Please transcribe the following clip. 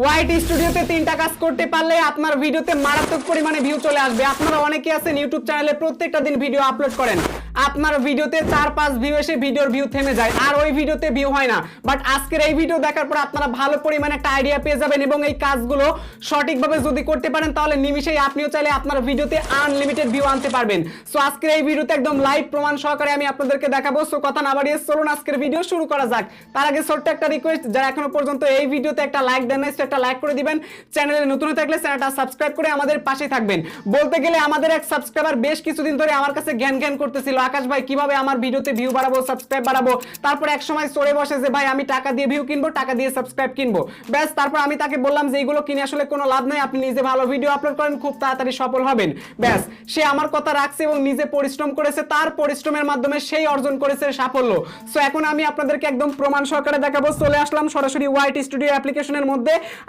ওয়াইটি স্টুডিওতে 3টা কাজ করতে পারলে আপনার ভিডিওতে মারাত্মক পরিমাণে ভিউ চলে আসবে। আপনারা অনেকে আছেন ইউটিউব চ্যানেলে প্রত্যেকটা দিন ভিডিও আপলোড করেন, আপনার ভিডিওতে 4-5 ভিউ এসে ভিডিওর ভিউ থেমে যায় আর ওই ভিডিওতে ভিউ হয় না। বাট আজকের এই ভিডিও দেখার পর আপনারা ভালো পরিমাণে একটা আইডিয়া পেয়ে যাবেন এবং এই কাজগুলো সঠিকভাবে যদি করতে পারেন তাহলে নিমিশেই আপনিও চাইলে আপনার ভিডিওতে আনলিমিটেড ভিউ আনতে পারবেন। সো আজকের এই ভিডিওতে একদম লাইভ প্রমাণ সহকারে আমি আপনাদেরকে দেখাবো। সো কথা না বাড়িয়ে চলুন আজকের ভিডিও শুরু করা যাক। তার আগে ছোট্ট একটা রিকোয়েস্ট, যারা এখনো পর্যন্ত এই ভিডিওতে একটা লাইক দেন না, একটা লাইক করে দিবেন। চ্যানেলে নতুন হয়ে থাকলে চ্যানেলটা সাবস্ক্রাইব করে আমাদের পাশে থাকবেন। বলতে গেলে আমাদের এক সাবস্ক্রাইবার বেশ কিছুদিন ধরে আমার কাছে জ্ঞান করতেছিল, আকাশ ভাই কিভাবে আমার ভিডিওতে ভিউ বাড়াবো, সাবস্ক্রাইব বাড়াবো। তারপর এক সময় চড়ে বসে যে ভাই আমি টাকা দিয়ে ভিউ কিনবো, টাকা দিয়ে সাবস্ক্রাইব কিনবো। ব্যাস, তারপর আমি তাকে বললাম যে এইগুলো কিনে আসলে কোনো লাভ নাই, আপনি নিজে ভালো ভিডিও আপলোড করেন, খুব তাড়াতাড়ি সফল হবেন। ব্যাস, সে আমার কথা রাখছে এবং নিজে পরিশ্রম করেছে, তার পরিশ্রমের মাধ্যমে সেই অর্জন করেছে সাফল্য। সো এখন আমি আপনাদেরকে একদম প্রমাণ সহকারে দেখাবো। চলে আসলাম সরাসরি ওয়াইটি স্টুডিও অ্যাপ্লিকেশনের মধ্যে।